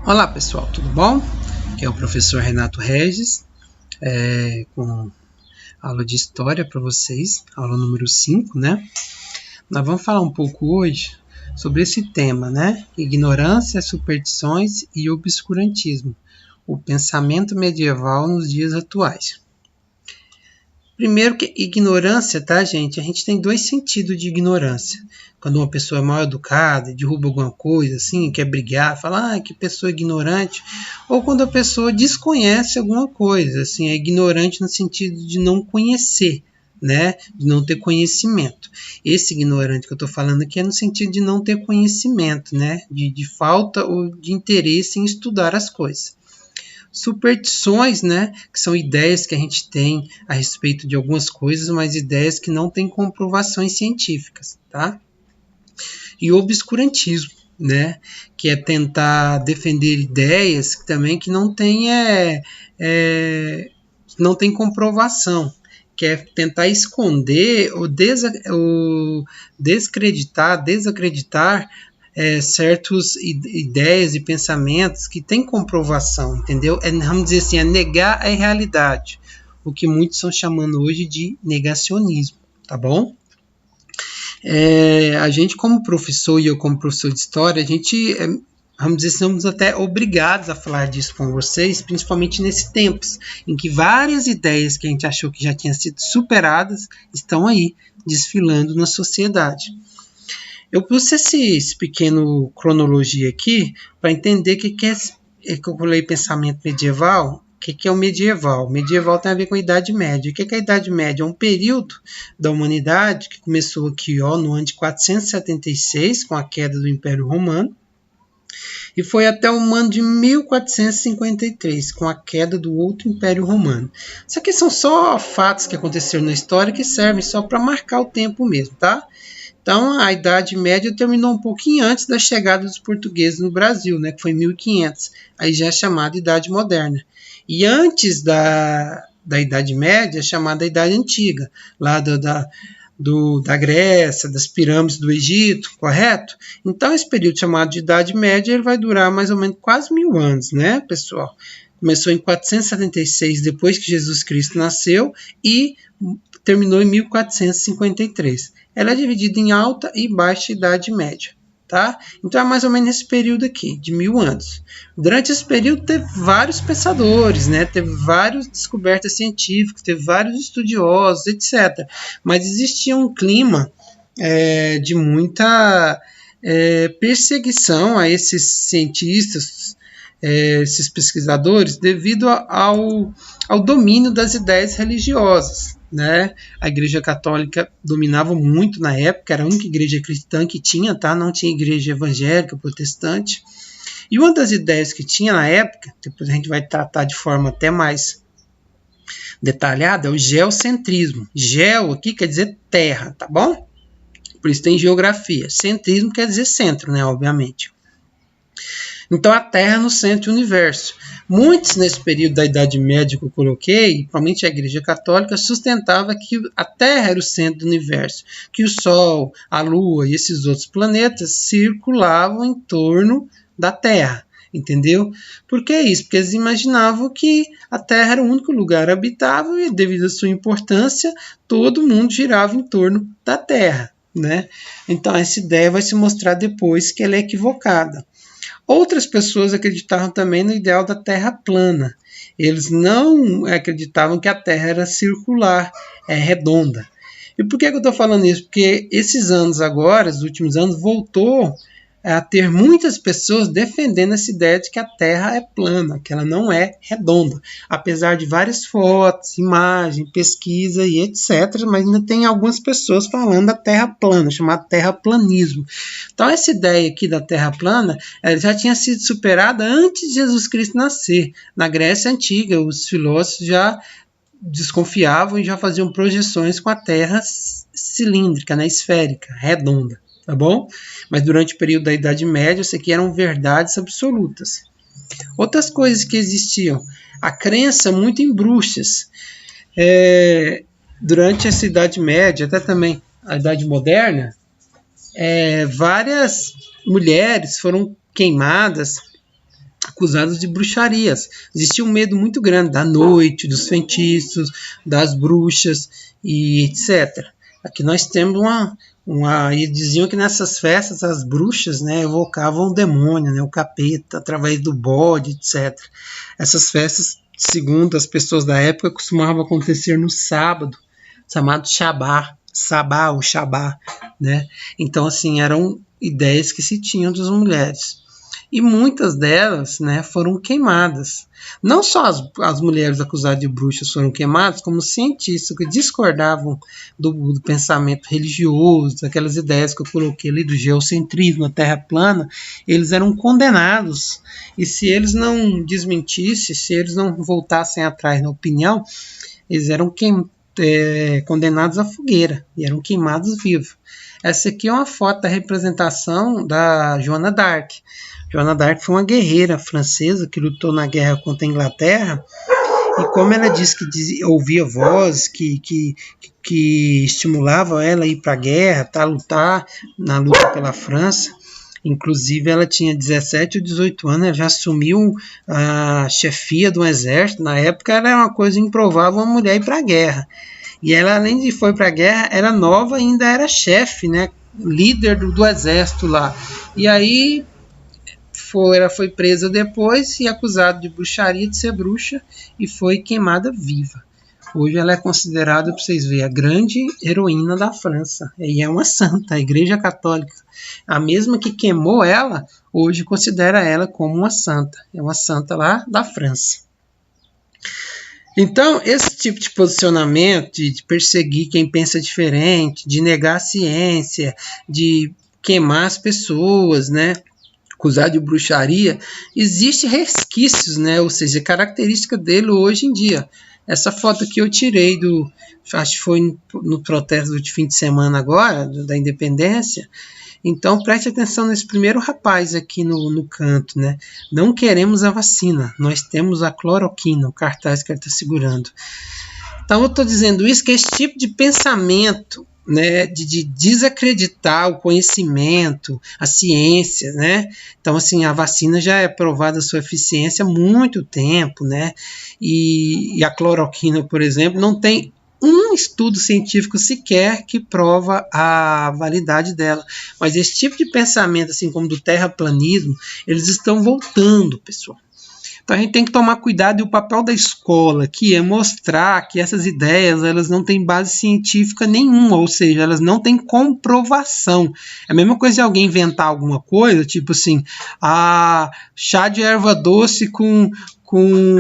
Olá pessoal, tudo bom? Aqui é o professor Renato Regis, com aula de História para vocês, aula número 5, né? Nós vamos falar um pouco hoje sobre esse tema, né? Ignorância, superstições e obscurantismo, o pensamento medieval nos dias atuais. Primeiro que ignorância, tá, gente? A gente tem dois sentidos de ignorância. Quando uma pessoa é mal educada, derruba alguma coisa, assim, quer brigar, fala, que pessoa ignorante. Ou quando a pessoa desconhece alguma coisa, assim, é ignorante no sentido de não conhecer, né? De não ter conhecimento. Esse ignorante que eu estou falando aqui é no sentido de não ter conhecimento, né? De falta ou de interesse em estudar as coisas. Superstições, né, que são ideias que a gente tem a respeito de algumas coisas, mas ideias que não têm comprovações científicas, tá? E obscurantismo, né, que é tentar defender ideias que também que não tem não tem comprovação, que é tentar esconder ou desacreditar certas ideias e pensamentos que têm comprovação, entendeu? Vamos dizer assim, é negar a realidade, o que muitos estão chamando hoje de negacionismo, tá bom? A gente como professor e eu como professor de história, a gente, vamos dizer, somos até obrigados a falar disso com vocês, principalmente nesses tempos em que várias ideias que a gente achou que já tinham sido superadas estão aí, desfilando na sociedade. Eu pus esse pequeno cronologia aqui para entender o que é que eu falei pensamento medieval. O que é o medieval? O medieval tem a ver com a Idade Média. O que é a Idade Média? É um período da humanidade que começou aqui no ano de 476, com a queda do Império Romano, e foi até o ano de 1453, com a queda do outro Império Romano. Isso aqui são só fatos que aconteceram na história que servem só para marcar o tempo mesmo, tá? Então, a Idade Média terminou um pouquinho antes da chegada dos portugueses no Brasil, né, que foi em 1500. Aí já é chamada Idade Moderna. E antes da Idade Média, é chamada Idade Antiga, lá da Grécia, das pirâmides do Egito, correto? Então, esse período chamado de Idade Média ele vai durar mais ou menos quase 1000 anos, né, pessoal? Começou em 476, depois que Jesus Cristo nasceu, e terminou em 1453. Ela é dividida em alta e baixa idade média, tá? Então é mais ou menos esse período aqui, de 1000 anos. Durante esse período teve vários pensadores, né? Teve várias descobertas científicas, teve vários estudiosos, etc. Mas existia um clima de muita perseguição a esses cientistas, esses pesquisadores, devido ao domínio das ideias religiosas, né? A Igreja Católica dominava muito na época, era a única igreja cristã que tinha, tá? Não tinha igreja evangélica, protestante. E uma das ideias que tinha na época, depois a gente vai tratar de forma até mais detalhada, é o geocentrismo. Geo aqui quer dizer terra, tá bom? Por isso tem geografia. Centrismo quer dizer centro, né? Obviamente. Então a Terra no centro do universo. Muitos nesse período da Idade Média que eu coloquei, principalmente a Igreja Católica, sustentava que a Terra era o centro do universo, que o Sol, a Lua e esses outros planetas circulavam em torno da Terra. Entendeu? Por que isso? Porque eles imaginavam que a Terra era o único lugar habitável e, devido à sua importância, todo mundo girava em torno da Terra, né? Então essa ideia vai se mostrar depois que ela é equivocada. Outras pessoas acreditavam também no ideal da Terra plana. Eles não acreditavam que a Terra era circular, redonda. E por que eu estou falando isso? Porque esses anos agora, os últimos anos, voltou a ter muitas pessoas defendendo essa ideia de que a Terra é plana, que ela não é redonda. Apesar de várias fotos, imagens, pesquisa e etc., mas ainda tem algumas pessoas falando da Terra plana, chamada terraplanismo. Então essa ideia aqui da Terra plana já tinha sido superada antes de Jesus Cristo nascer. Na Grécia Antiga, os filósofos já desconfiavam e já faziam projeções com a Terra cilíndrica, né, esférica, redonda. Tá bom? Mas durante o período da Idade Média, isso aqui eram verdades absolutas. Outras coisas que existiam, a crença muito em bruxas. Durante essa Idade Média, até também a Idade Moderna, várias mulheres foram queimadas acusadas de bruxarias. Existia um medo muito grande da noite, dos feitiços, das bruxas e etc. Aqui nós temos e diziam que nessas festas as bruxas, né, evocavam o demônio, né, o capeta, através do bode, etc. Essas festas, segundo as pessoas da época, costumavam acontecer no sábado, chamado Sabá ou Shabá, né? Então, assim, eram ideias que se tinham das mulheres. E muitas delas, né, foram queimadas. Não só as mulheres acusadas de bruxas foram queimadas, como cientistas que discordavam do pensamento religioso, daquelas ideias que eu coloquei ali do geocentrismo, a terra plana, eles eram condenados. E se eles não desmentissem, se eles não voltassem atrás na opinião, eles eram condenados à fogueira e eram queimados vivos. Essa aqui é uma foto da representação da Joana d'Arc. Joana d'Arc foi uma guerreira francesa que lutou na guerra contra a Inglaterra, e como ela disse que ouvia vozes que estimulavam ela a ir para a guerra, a lutar na luta pela França. Inclusive ela tinha 17 ou 18 anos, ela já assumiu a chefia do exército. Na época era uma coisa improvável uma mulher ir para a guerra. E ela, além de foi para a guerra, era nova e ainda era chefe, né, líder do exército lá. E aí ela foi presa depois e acusada de bruxaria, de ser bruxa, e foi queimada viva. Hoje ela é considerada, para vocês verem, a grande heroína da França. E é uma santa, a Igreja Católica. A mesma que queimou ela, hoje considera ela como uma santa. É uma santa lá da França. Então, esse tipo de posicionamento, de perseguir quem pensa diferente, de negar a ciência, de queimar as pessoas, né, acusar de bruxaria, existe resquícios, né, ou seja, característica dele hoje em dia. Essa foto que eu tirei acho que foi no protesto de fim de semana agora, da independência. Então preste atenção nesse primeiro rapaz aqui no canto, né? Não queremos a vacina, nós temos a cloroquina, o cartaz que ele está segurando. Então eu estou dizendo isso, que esse tipo de pensamento, né, de desacreditar o conhecimento, a ciência, né? Então, assim, a vacina já é provada a sua eficiência há muito tempo, né? E a cloroquina, por exemplo, não tem um estudo científico sequer que prova a validade dela. Mas esse tipo de pensamento, assim como do terraplanismo, eles estão voltando, pessoal. Então a gente tem que tomar cuidado, e o papel da escola, que é mostrar que essas ideias elas não têm base científica nenhuma, ou seja, elas não têm comprovação. É a mesma coisa de alguém inventar alguma coisa, tipo assim, chá de erva doce com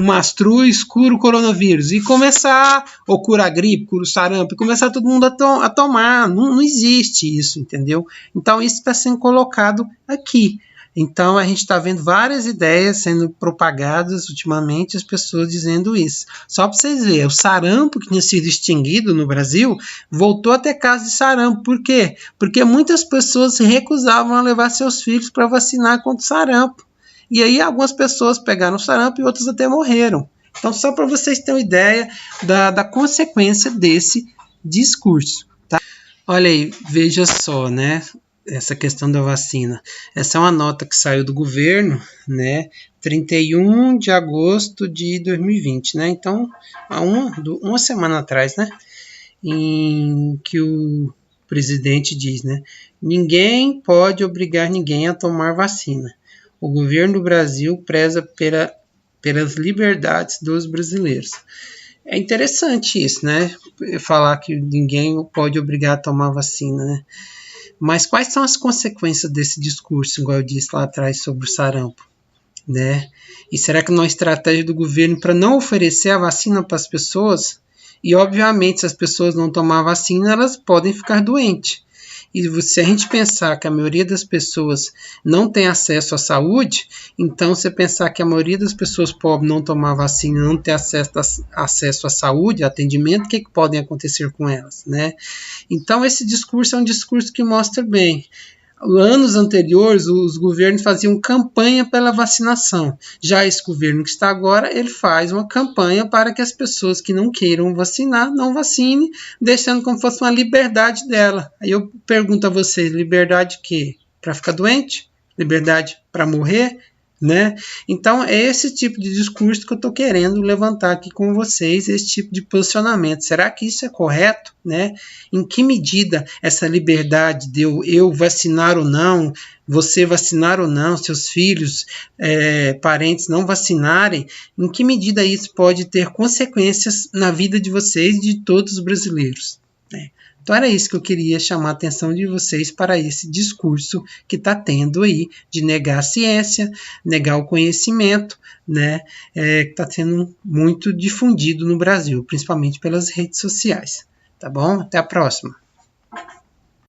mastruz cura o coronavírus, e começar, ou cura a gripe, cura o sarampo, e começar todo mundo a tomar. Não existe isso, entendeu? Então isso está sendo colocado aqui. Então a gente está vendo várias ideias sendo propagadas ultimamente, as pessoas dizendo isso. Só para vocês verem, o sarampo que tinha sido extinguido no Brasil, voltou a ter casos de sarampo. Por quê? Porque muitas pessoas se recusavam a levar seus filhos para vacinar contra o sarampo. E aí algumas pessoas pegaram o sarampo e outras até morreram. Então só para vocês terem uma ideia da consequência desse discurso. Tá? Olha aí, veja só, né? Essa questão da vacina. Essa é uma nota que saiu do governo, né? 31 de agosto de 2020, né? Então, há uma semana atrás, né? Em que o presidente diz, né? Ninguém pode obrigar ninguém a tomar vacina. O governo do Brasil preza pelas liberdades dos brasileiros. É interessante isso, né? Falar que ninguém pode obrigar a tomar vacina, né? Mas quais são as consequências desse discurso, igual eu disse lá atrás sobre o sarampo, né? E será que não é uma estratégia do governo para não oferecer a vacina para as pessoas? E, obviamente, se as pessoas não tomar a vacina, elas podem ficar doentes. E se a gente pensar que a maioria das pessoas não tem acesso à saúde, então você pensar que a maioria das pessoas pobres não tomar vacina, não ter acesso à saúde, atendimento, o que podem acontecer com elas, né? Então esse discurso é um discurso que mostra bem. Anos anteriores, os governos faziam campanha pela vacinação. Já esse governo que está agora, ele faz uma campanha para que as pessoas que não queiram vacinar, não vacinem, deixando como se fosse uma liberdade dela. Aí eu pergunto a vocês, liberdade de quê? Para ficar doente? Liberdade para morrer? né? Então é esse tipo de discurso que eu estou querendo levantar aqui com vocês, esse tipo de posicionamento. Será que isso é correto, né? Em que medida essa liberdade de eu vacinar ou não, você vacinar ou não, seus filhos, parentes não vacinarem, em que medida isso pode ter consequências na vida de vocês e de todos os brasileiros, né? Então era isso que eu queria chamar a atenção de vocês para esse discurso que está tendo aí de negar a ciência, negar o conhecimento, né, que está sendo muito difundido no Brasil, principalmente pelas redes sociais. Tá bom? Até a próxima.